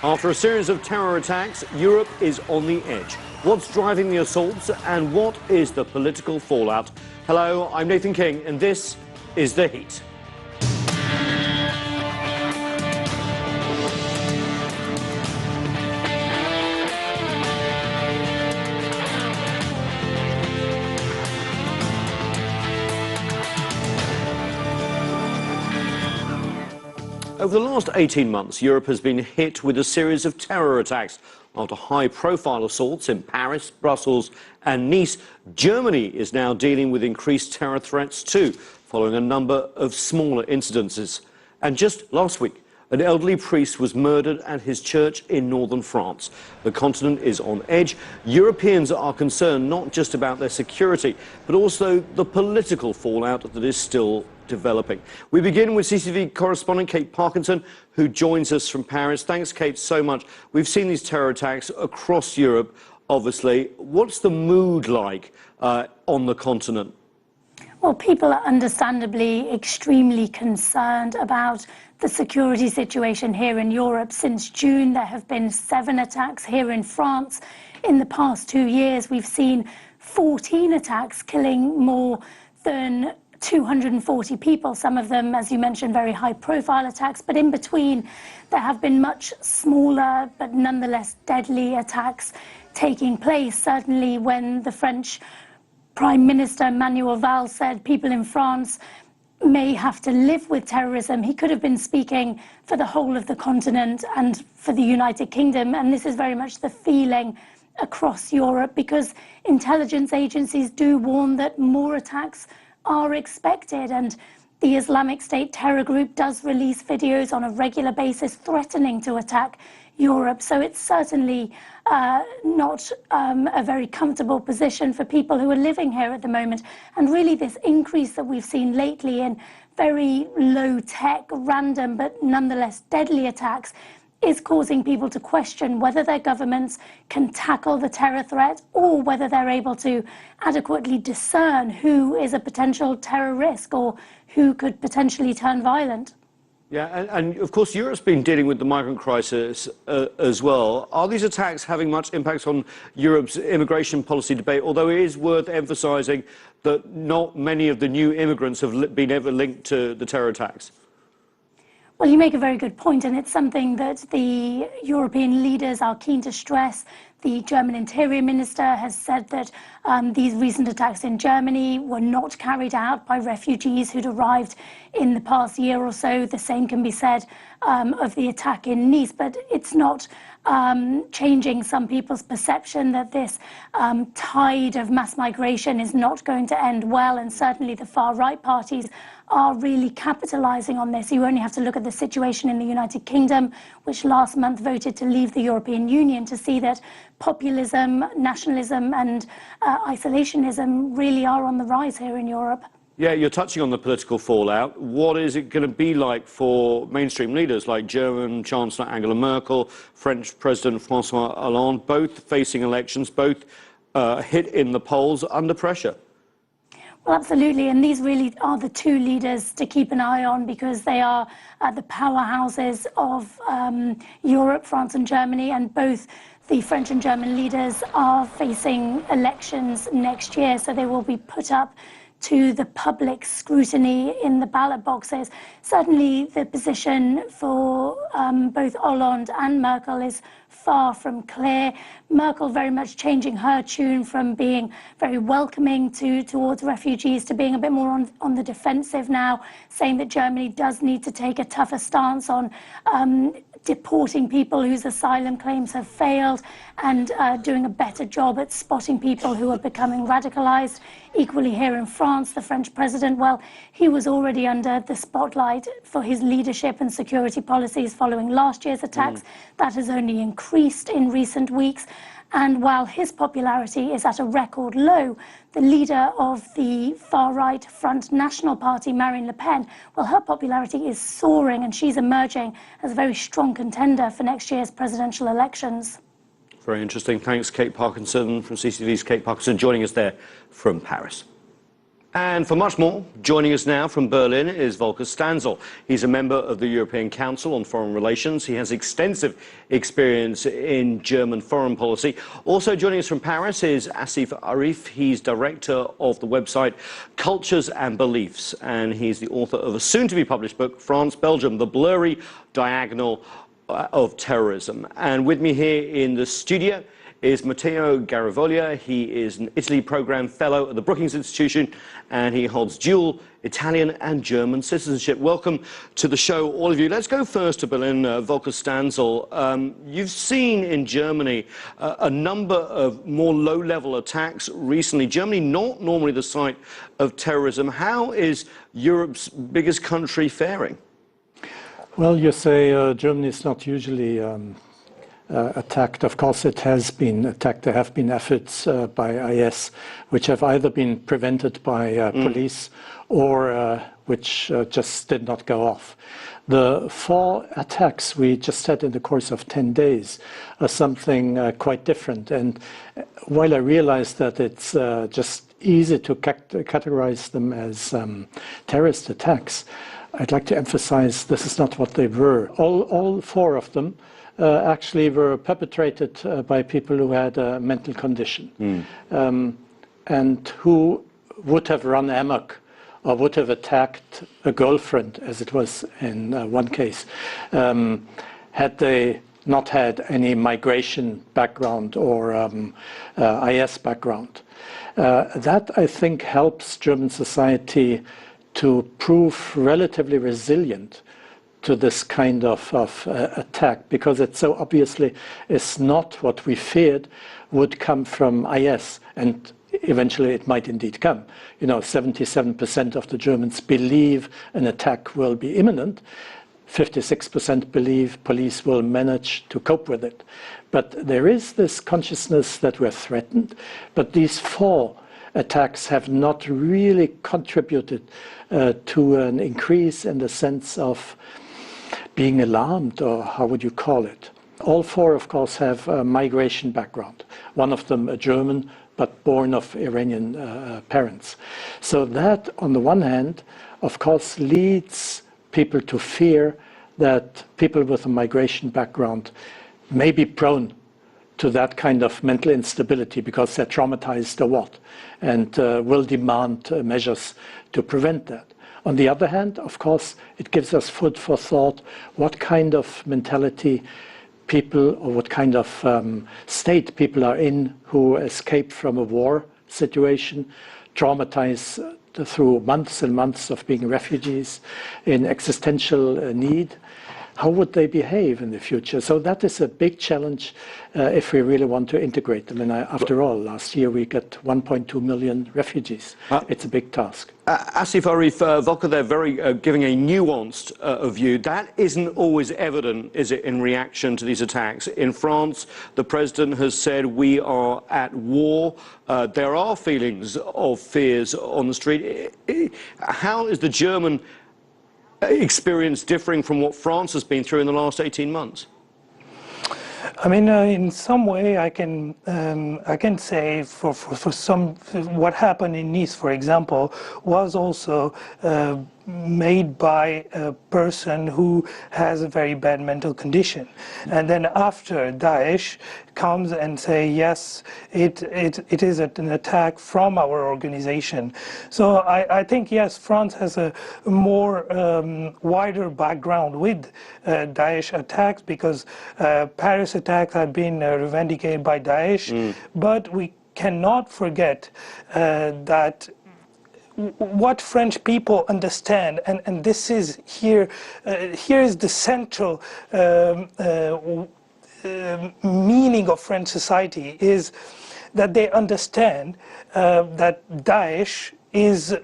After a series of terror attacks, Europe is on the edge. What's driving the assaults and what is the political fallout? Hello, I'm Nathan King and this is The Heat. Over the last 18 months, Europe has been hit with a series of terror attacks. After high-profile assaults in Paris, Brussels and Nice, Germany is now dealing with increased terror threats too, following a number of smaller incidences. And just last week, an elderly priest was murdered at his church in northern France. The continent is on edge. Europeans are concerned not just about their security, but also the political fallout that is still developing. We begin with CCTV correspondent Kate Parkinson, who joins us from Paris. Thanks, Kate, so much. We've seen these terror attacks across Europe, obviously. What's the mood like on the continent? Well, people are understandably extremely concerned about the security situation here in Europe. Since June, there have been 7 attacks here in France. In the past 2 years, we've seen 14 attacks, killing more than 240 people, some of them, as you mentioned, very high-profile attacks. But in between, there have been much smaller but nonetheless deadly attacks taking place. Certainly when the French Prime Minister Manuel Valls said people in France may have to live with terrorism, he could have been speaking for the whole of the continent and for the United Kingdom. And this is very much the feeling across Europe, because intelligence agencies do warn that more attacks are expected, and the Islamic State terror group does release videos on a regular basis threatening to attack Europe. So it's certainly not a very comfortable position for people who are living here at the moment. And really this increase that we've seen lately in very low-tech, random but nonetheless deadly attacks is causing people to question whether their governments can tackle the terror threat or whether they're able to adequately discern who is a potential terror risk or who could potentially turn violent. Yeah, and of course Europe's been dealing with the migrant crisis as well. Are these attacks having much impact on Europe's immigration policy debate, although it is worth emphasising that not many of the new immigrants have been ever linked to the terror attacks? Well, you make a very good point, and it's something that the European leaders are keen to stress. The German Interior Minister has said that these recent attacks in Germany were not carried out by refugees who'd arrived in the past year or so. The same can be said of the attack in Nice, but it's not changing some people's perception that this tide of mass migration is not going to end well, and certainly the far-right parties are really capitalising on this. You only have to look at the situation in the United Kingdom, which last month voted to leave the European Union, to see that populism, nationalism and isolationism really are on the rise here in Europe. Yeah, you're touching on the political fallout. What is it going to be like for mainstream leaders like German Chancellor Angela Merkel, French President François Hollande, both facing elections, both hit in the polls under pressure? Well, absolutely, and these really are the 2 leaders to keep an eye on, because they are the powerhouses of Europe, France and Germany, and both the French and German leaders are facing elections next year, so they will be put up to the public scrutiny in the ballot boxes. Certainly the position for both Hollande and Merkel is far from clear. Merkel very much changing her tune from being very welcoming towards refugees to being a bit more on the defensive now, saying that Germany does need to take a tougher stance on deporting people whose asylum claims have failed, and doing a better job at spotting people who are becoming radicalised. Equally here in France, the French president, well, he was already under the spotlight for his leadership and security policies following last year's attacks. That has only increased in recent weeks. And while his popularity is at a record low, the leader of the far-right Front National Party, Marine Le Pen, well, her popularity is soaring, and she's emerging as a very strong contender for next year's presidential elections. Very interesting. Thanks, Kate Parkinson from CCTV's Kate Parkinson, joining us there from Paris. And for much more, joining us now from Berlin is Volker Stanzel. He's a member of the European Council on Foreign Relations. He has extensive experience in German foreign policy. Also joining us from Paris is Asif Arif. He's director of the website Cultures and Beliefs, and he's the author of a soon-to-be-published book, France, Belgium, The Blurry Diagonal of Terrorism. And with me here in the studio is Matteo Garavoglia. He is an Italy Programme Fellow at the Brookings Institution, and he holds dual Italian and German citizenship. Welcome to the show, all of you. Let's go first to Berlin, Volker Stanzel. You've seen in Germany a number of more low-level attacks recently. Germany not normally the site of terrorism. How is Europe's biggest country faring? Well, you say Germany is not usually attacked. Of course, it has been attacked. There have been efforts by IS which have either been prevented by police or which just did not go off. The 4 attacks we just had in the course of 10 days are something quite different. And while I realize that it's just easy to categorize them as terrorist attacks, I'd like to emphasize this is not what they were. All 4 of them actually were perpetrated by people who had a mental condition and who would have run amok or would have attacked a girlfriend, as it was in one case, had they not had any migration background or IS background. That, I think, helps German society to prove relatively resilient to this kind of attack, because it so obviously is not what we feared would come from IS, and eventually it might indeed come. You know, 77% of the Germans believe an attack will be imminent. 56% believe police will manage to cope with it. But there is this consciousness that we're threatened, but these 4 attacks have not really contributed to an increase in the sense of being alarmed, or how would you call it? All 4, of course, have a migration background. One of them a German, but born of Iranian parents. So that, on the one hand, of course, leads people to fear that people with a migration background may be prone to that kind of mental instability because they're traumatized or what, and will demand measures to prevent that. On the other hand, of course, it gives us food for thought what kind of mentality people, or what kind of state people are in who escape from a war situation, traumatized through months and months of being refugees in existential need. How would they behave in the future? So that is a big challenge if we really want to integrate them. And after all, last year we got 1.2 million refugees. It's a big task. Asif Arif, Volker, they're giving a nuanced view. That isn't always evident, is it, in reaction to these attacks? In France, the president has said we are at war. There are feelings of fears on the street. How is the German experience differing from what France has been through in the last 18 months? I mean, in some way, I can say for some, what happened in Nice, for example, was also made by a person who has a very bad mental condition, and then after Daesh comes and say yes, it is an attack from our organization. So I think yes, France has a more wider background with Daesh attacks, because Paris attacks have been revendicated by Daesh, but we cannot forget that what French people understand, and this is here is the central meaning of French society, is that they understand that Daesh is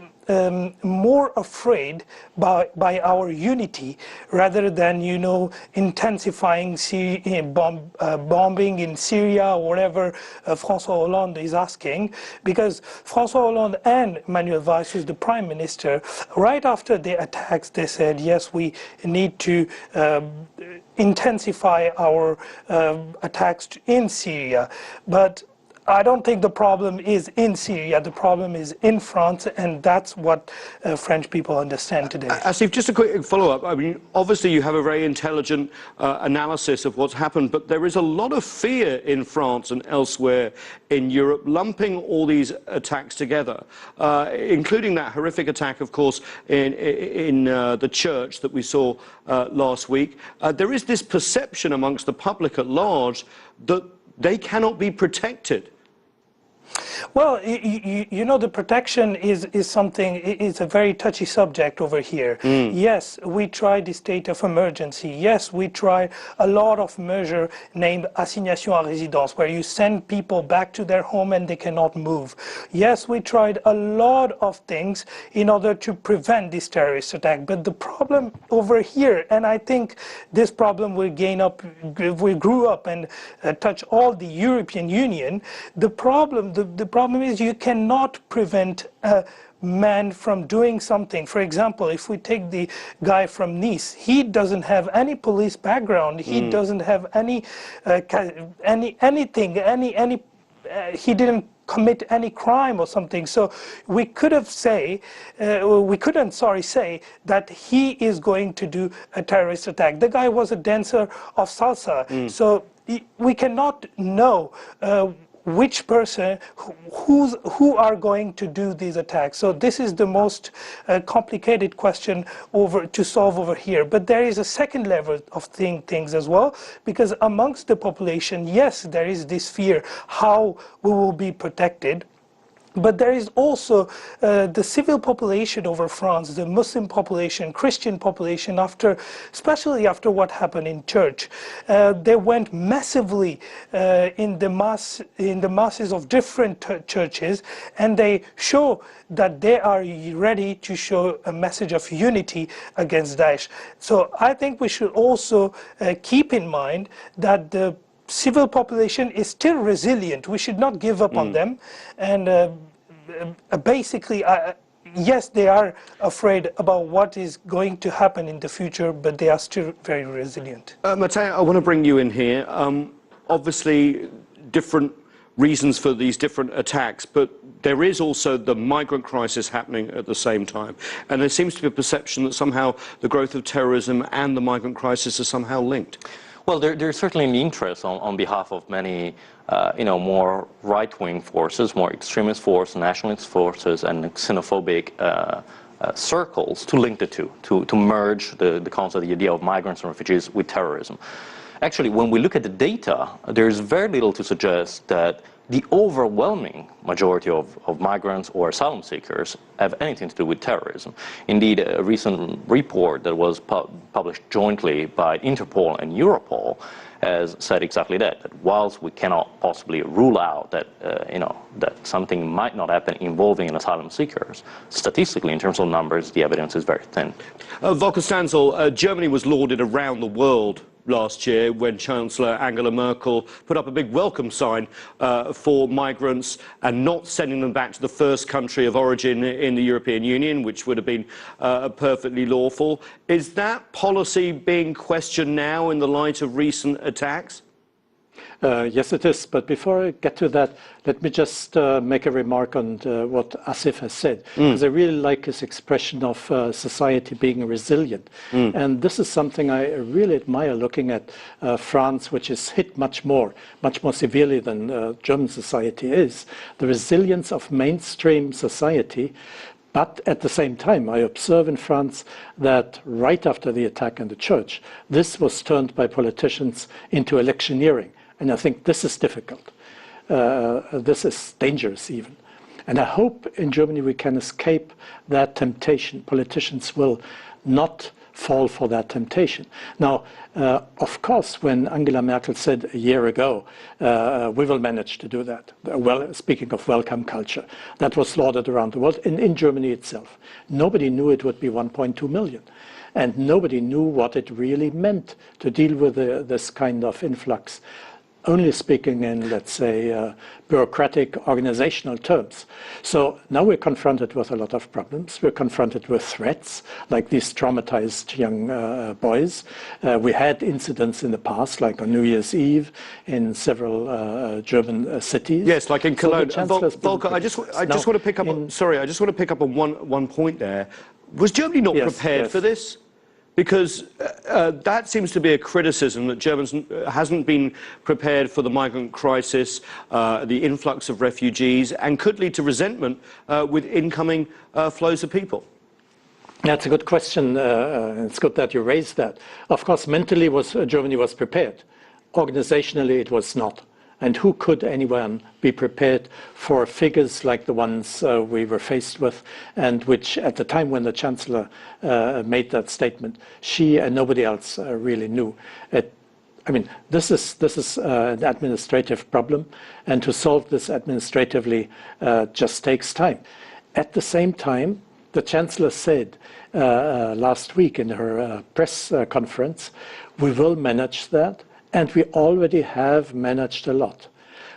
more afraid by our unity rather than, you know, intensifying bombing in Syria or whatever François Hollande is asking, because François Hollande and Manuel Valls, who's the prime minister, right after the attacks, they said, yes, we need to intensify our attacks in Syria. But I don't think the problem is in Syria. The problem is in France, and that's what French people understand today. Asif, just a quick follow-up. I mean, obviously you have a very intelligent analysis of what's happened, but there is a lot of fear in France and elsewhere in Europe, lumping all these attacks together, including that horrific attack, of course, in the church that we saw last week. There is this perception amongst the public at large that they cannot be protected. Well, you know, the protection is something, it's a very touchy subject over here. Yes, we tried the state of emergency. Yes, we tried a lot of measures named assignation à résidence, where you send people back to their home and they cannot move. Yes, we tried a lot of things in order to prevent this terrorist attack. But the problem over here, and I think this problem will we grew up and touch all the European Union, the problem is you cannot prevent a man from doing something. For example, if we take the guy from Nice, he doesn't have any police background. He doesn't have any anything. He didn't commit any crime or something. So we couldn't say that he is going to do a terrorist attack. The guy was a dancer of salsa. So we cannot know which person, who are going to do these attacks. So this is the most complicated question to solve over here. But there is a second level of things as well, because amongst the population, yes, there is this fear how we will be protected. But there is also the civil population over France, the Muslim population, Christian population, especially after what happened in church. They went massively in the masses of different churches, and they show that they are ready to show a message of unity against Daesh. So I think we should also keep in mind that the civil population is still resilient. We should not give up on them. And basically, yes, they are afraid about what is going to happen in the future, but they are still very resilient. Matteo, I want to bring you in here. Obviously, different reasons for these different attacks, but there is also the migrant crisis happening at the same time. And there seems to be a perception that somehow the growth of terrorism and the migrant crisis are somehow linked. Well, there's certainly an interest on behalf of many, more right-wing forces, more extremist forces, nationalist forces, and xenophobic circles to link the two, to merge the concept, the idea of migrants and refugees with terrorism. Actually, when we look at the data, there's very little to suggest that the overwhelming majority of migrants or asylum seekers have anything to do with terrorism. Indeed, a recent report that was published jointly by Interpol and Europol has said exactly that whilst we cannot possibly rule out that, that something might not happen involving asylum seekers, statistically, in terms of numbers, the evidence is very thin. Volker Stanzel, Germany was lauded around the world last year when Chancellor Angela Merkel put up a big welcome sign for migrants and not sending them back to the first country of origin in the European Union, which would have been perfectly lawful. Is that policy being questioned now in the light of recent attacks? Yes, it is. But before I get to that, let me just make a remark on what Asif has said, because I really like his expression of society being resilient. And this is something I really admire looking at France, which is hit much more severely than German society is. The resilience of mainstream society. But at the same time, I observe in France that right after the attack on the church, this was turned by politicians into electioneering. And I think this is difficult. This is dangerous even. And I hope in Germany we can escape that temptation. Politicians will not fall for that temptation. Now, of course, when Angela Merkel said a year ago, we will manage to do that. Well, speaking of welcome culture, that was lauded around the world, in Germany itself. Nobody knew it would be 1.2 million. And nobody knew what it really meant to deal with this kind of influx. only speaking in, let's say, bureaucratic organizational terms. So now we're confronted with a lot of problems. We're confronted with threats, like these traumatized young boys. We had incidents in the past, like on New Year's Eve in several German cities. Yes, like in Cologne. Volker, I just now, want to pick up on, sorry, I just want to pick up on one point there. Was Germany not prepared for this? Because that seems to be a criticism, that Germany hasn't been prepared for the migrant crisis, the influx of refugees, and could lead to resentment with incoming flows of people. That's a good question. It's good that you raised that. Of course, mentally Germany was prepared. Organizationally, it was not. And who could anyone be prepared for figures like the ones we were faced with, and which at the time when the Chancellor made that statement, she and nobody else really knew. I mean, this is an administrative problem, and to solve this administratively just takes time. At the same time, the Chancellor said last week in her press conference, we will manage that. And we already have managed a lot,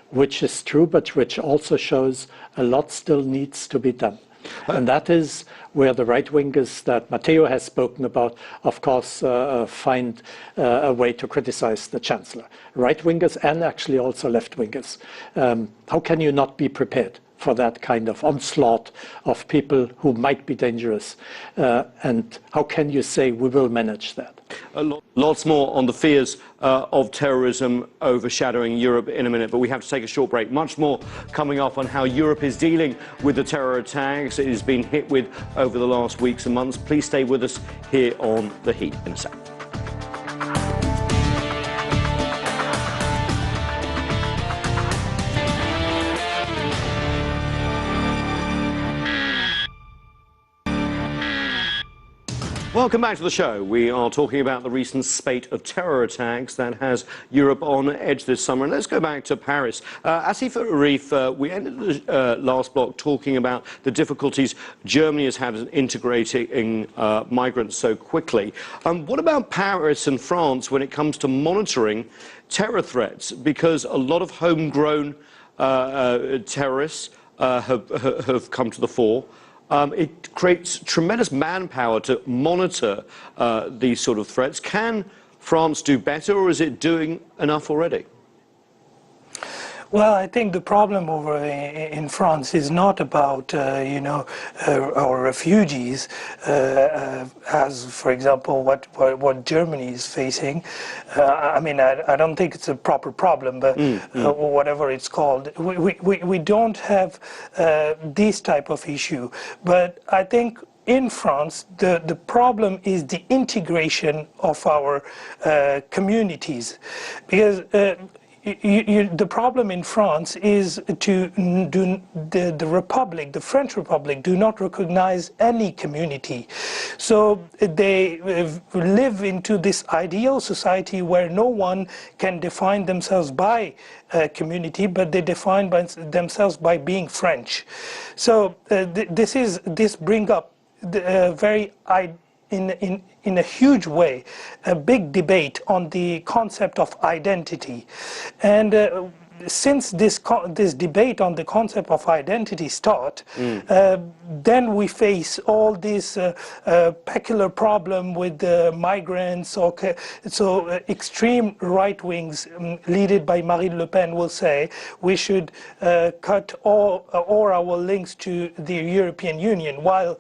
which is true, but which also shows a lot still needs to be done. And that is where the right-wingers that Matteo has spoken about, of course, find a way to criticize the Chancellor. Right-wingers and actually also left-wingers. How can you not be prepared for that kind of onslaught of people who might be dangerous? And how can you say we will manage that? Lots more on the fears of terrorism overshadowing Europe in a minute, but we have to take a short break. Much more coming up on how Europe is dealing with the terror attacks it has been hit with over the last weeks and months. Please stay with us here on The Heat in a second. Welcome back to the show. We are talking about the recent spate of terror attacks that has Europe on edge this summer. And let's go back to Paris. Asif Arif, we ended the last block talking about the difficulties Germany has had in integrating migrants so quickly. What about Paris and France when it comes to monitoring terror threats? Because a lot of homegrown terrorists have come to the fore. It creates tremendous manpower to monitor these sort of threats. Can France do better, or is it doing enough already? Well, I think the problem over in France is not about, our refugees, as, for example, what Germany is facing. I mean, I don't think it's a proper problem, but whatever it's called. We don't have this type of issue. But I think in France, the problem is the integration of our communities. Because the problem in France is the Republic, the French Republic, do not recognize any community. So they live into this ideal society where no one can define themselves by community, but they define themselves by being French. So this brings up very in a huge way, a big debate on the concept of identity. And since this debate on the concept of identity start, then we face all this peculiar problem with the migrants. So extreme right wings, led by Marine Le Pen, will say we should cut all our links to the European Union, while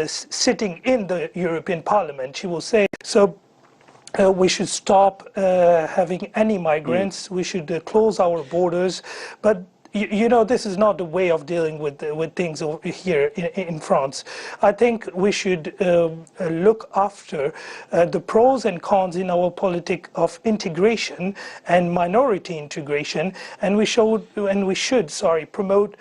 sitting in the European Parliament, she will say so. We should stop having any migrants. We should close our borders. But this is not the way of dealing with things over here in France. I think we should look after the pros and cons in our politic of integration and minority integration, and we should promote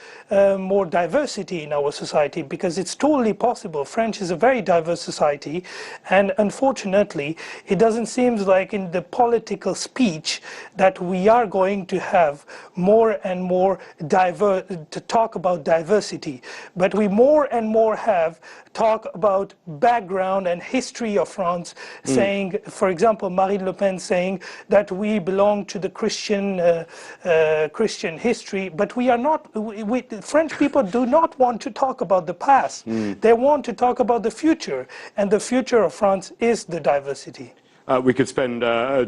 more diversity in our society, because it's totally possible. France is a very diverse society, and unfortunately, it doesn't seem like in the political speech that we are going to have more and more to talk about diversity, but we more and more have talk about background and history of France, saying, for example, Marine Le Pen saying that we belong to the Christian history, but we are not. French people do not want to talk about the past. They want to talk about the future, and the future of France is the diversity. We could spend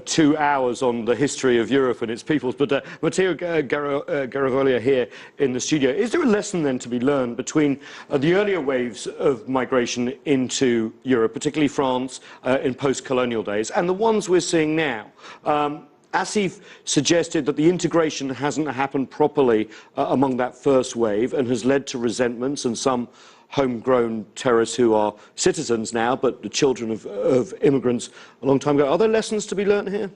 2 hours on the history of Europe and its peoples, but Matteo Garavoglia here in the studio. Is there a lesson then to be learned between the earlier waves of migration into Europe, particularly France in post-colonial days, and the ones we're seeing now? Asif suggested that the integration hasn't happened properly among that first wave and has led to resentments and some homegrown terrorists who are citizens now, but the children of immigrants a long time ago. Are there lessons to be learned here?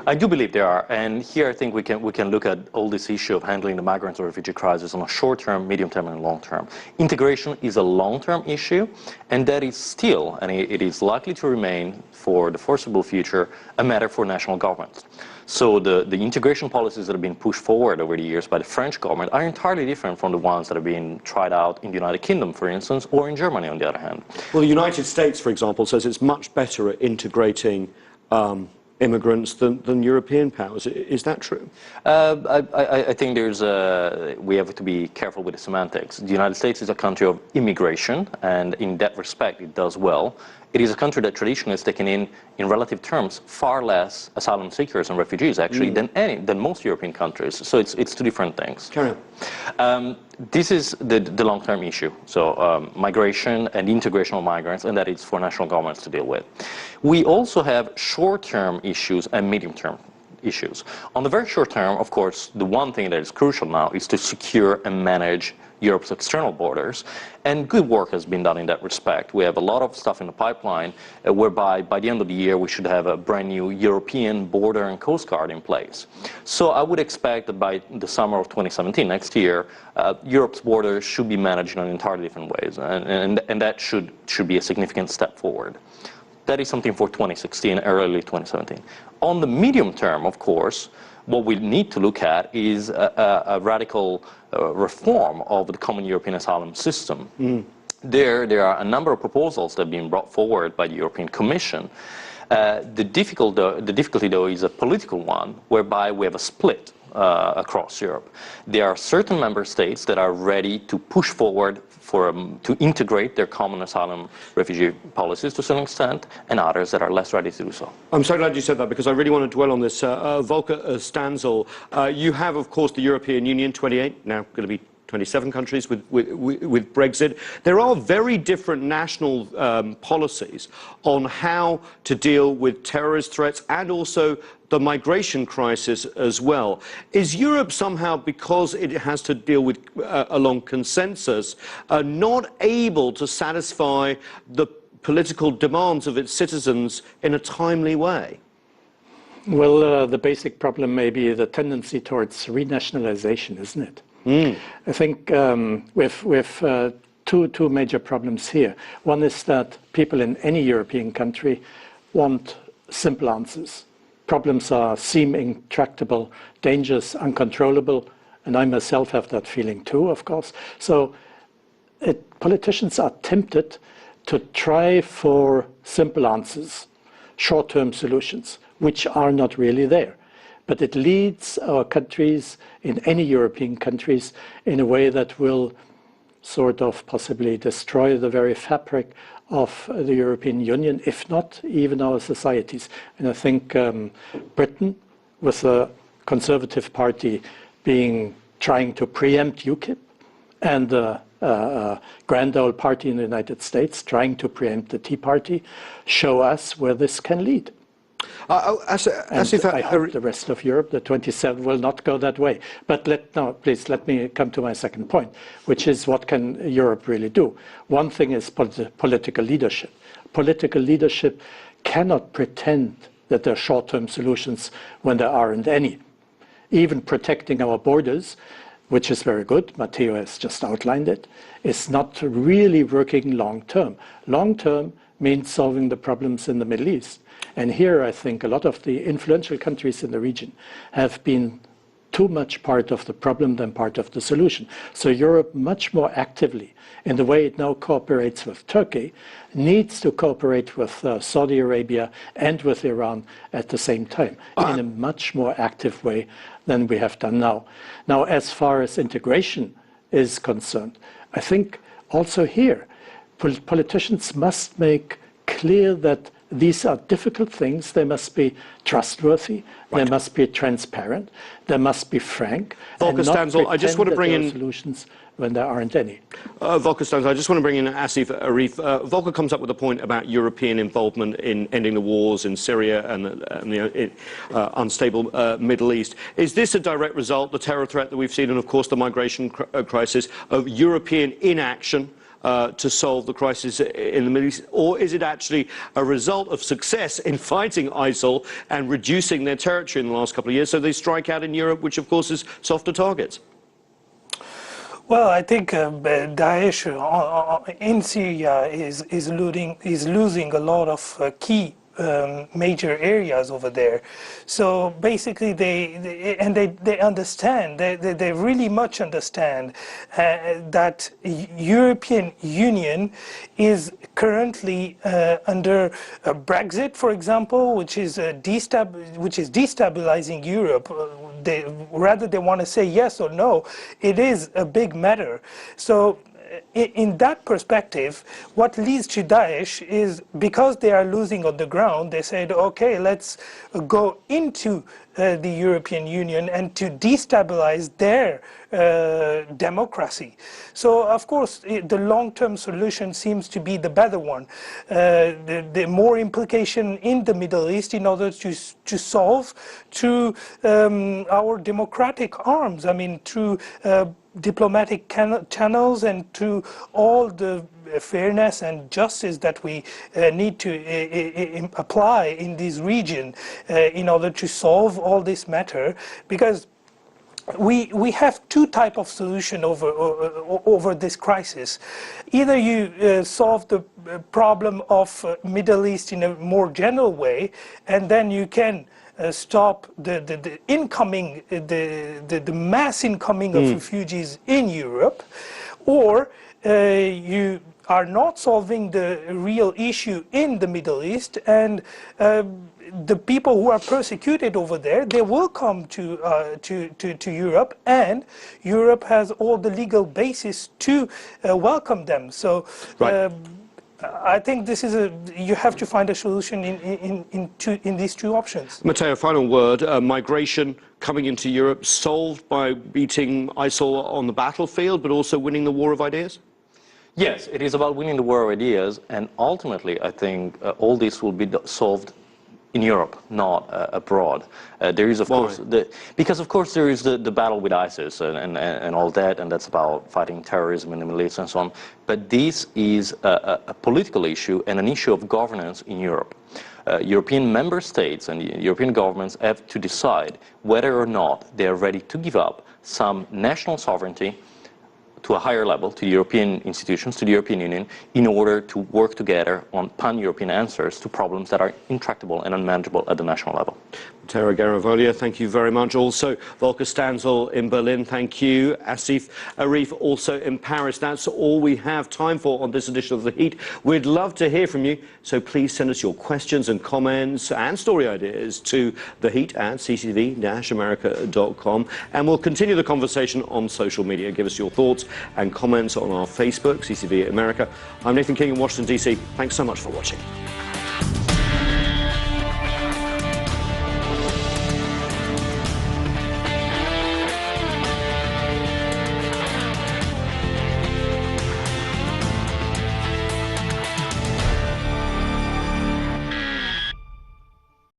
I do believe there are, and here I think we can look at all this issue of handling the migrant or refugee crisis on a short-term, medium-term, and long-term. Integration is a long-term issue, and that is still, and it is likely to remain for the foreseeable future, a matter for national governments. So the integration policies that have been pushed forward over the years by the French government are entirely different from the ones that are being tried out in the United Kingdom, for instance, or in Germany, on the other hand. Well, the United States, for example, says it's much better at integrating immigrants than European powers. Is that true? I think we have to be careful with the semantics. The United States is a country of immigration, and in that respect, it does well. It is a country that traditionally has taken in relative terms, far less asylum seekers and refugees, actually, than most European countries. So it's two different things. Carry on. This is the long-term issue. So migration and integration of migrants, and that is for national governments to deal with. We also have short-term issues and medium-term issues. On the very short term, of course, the one thing that is crucial now is to secure and manage Europe's external borders, and good work has been done in that respect. We have a lot of stuff in the pipeline whereby by the end of the year we should have a brand new European border and coast guard in place. So I would expect that by the summer of 2017, next year, Europe's borders should be managed in entirely different ways, and that should be a significant step forward. That is something for 2016, early 2017. On the medium term, of course, what we need to look at is a radical reform of the common European asylum system. There are a number of proposals that have been brought forward by the European Commission. The difficulty, though, is a political one, whereby we have a split across Europe. There are certain member states that are ready to push forward to integrate their common asylum refugee policies to some extent, and others that are less ready to do so. I'm so glad you said that, because I really want to dwell on this. Volker Stanzel, you have, of course, the European Union, 28, now going to be 27 countries with Brexit. There are very different national policies on how to deal with terrorist threats and also the migration crisis as well. Is Europe somehow, because it has to deal with along consensus, not able to satisfy the political demands of its citizens in a timely way? Well, the basic problem may be the tendency towards renationalization, isn't it? I think we've two major problems here. One is that people in any European country want simple answers. Problems seem intractable, dangerous, uncontrollable, and I myself have that feeling too, of course. So politicians are tempted to try for simple answers, short-term solutions, which are not really there. But it leads our countries, in any European countries, in a way that will sort of possibly destroy the very fabric of the European Union, if not even our societies. And I think Britain, with the Conservative Party trying to preempt UKIP, and the grand old party in the United States trying to preempt the Tea Party, show us where this can lead. I hope the rest of Europe, the 27, will not go that way. But please let me come to my second point, which is what can Europe really do? One thing is political leadership. Political leadership cannot pretend that there are short-term solutions when there aren't any. Even protecting our borders, which is very good, Matteo has just outlined it, is not really working long-term. Long-term means solving the problems in the Middle East. And here I think a lot of the influential countries in the region have been too much part of the problem than part of the solution. So Europe much more actively, in the way it now cooperates with Turkey, needs to cooperate with Saudi Arabia and with Iran at the same time in a much more active way than we have done now. Now, as far as integration is concerned, I think also here, politicians must make clear that these are difficult things. They must be trustworthy. They must be transparent. They must be frank. Volker Stanzel, I just want to bring in solutions when there aren't any. Volker Stanzel, I just want to bring in Asif Arif. Volker comes up with a point about European involvement in ending the wars in Syria and the unstable Middle East. Is this a direct result, the terror threat that we've seen, and of course the migration crisis, of European inaction to solve the crisis in the Middle East? Or is it actually a result of success in fighting ISIL and reducing their territory in the last couple of years, so they strike out in Europe, which of course is softer targets? Well, I think Daesh in Syria is losing a lot of key major areas over there. So basically they understand, they really much understand that European Union is currently under Brexit, for example, which is destabilizing Europe. Rather they want to say yes or no, it is a big matter. So in that perspective, what leads to Daesh is, because they are losing on the ground, they said, okay, let's go into the European Union and to destabilize their democracy. So, of course, the long-term solution seems to be the better one. The more implication in the Middle East in order to solve through our democratic arms, I mean, through diplomatic channels and to all the fairness and justice that we need to apply in this region in order to solve all this matter, because we have two types of solution over this crisis. Either you solve the problem of Middle East in a more general way, and then you can stop the incoming, the mass incoming of refugees in Europe, or you are not solving the real issue in the Middle East, and the people who are persecuted over there, they will come to Europe, and Europe has all the legal basis to welcome them. So. I think this is you have to find a solution in these two options. Matteo, final word. Migration coming into Europe solved by beating ISIL on the battlefield, but also winning the war of ideas? Yes, it is about winning the war of ideas, and ultimately I think all this will be solved in Europe, not abroad. There is, of course, because of course there is the battle with ISIS and all that, and that's about fighting terrorism in the Middle East and so on. But this is a political issue and an issue of governance in Europe. European member states and European governments have to decide whether or not they are ready to give up some national sovereignty to a higher level, to European institutions, to the European Union, in order to work together on pan-European answers to problems that are intractable and unmanageable at the national level. Matteo Garavoglia, thank you very much. Also, Volker Stanzel in Berlin, thank you. Asif Arif, also in Paris. That's all we have time for on this edition of The Heat. We'd love to hear from you, so please send us your questions and comments and story ideas to theheat@cctv-america.com, and we'll continue the conversation on social media. Give us your thoughts and comments on our Facebook, CCTV America. I'm Nathan King in Washington, D.C. Thanks so much for watching.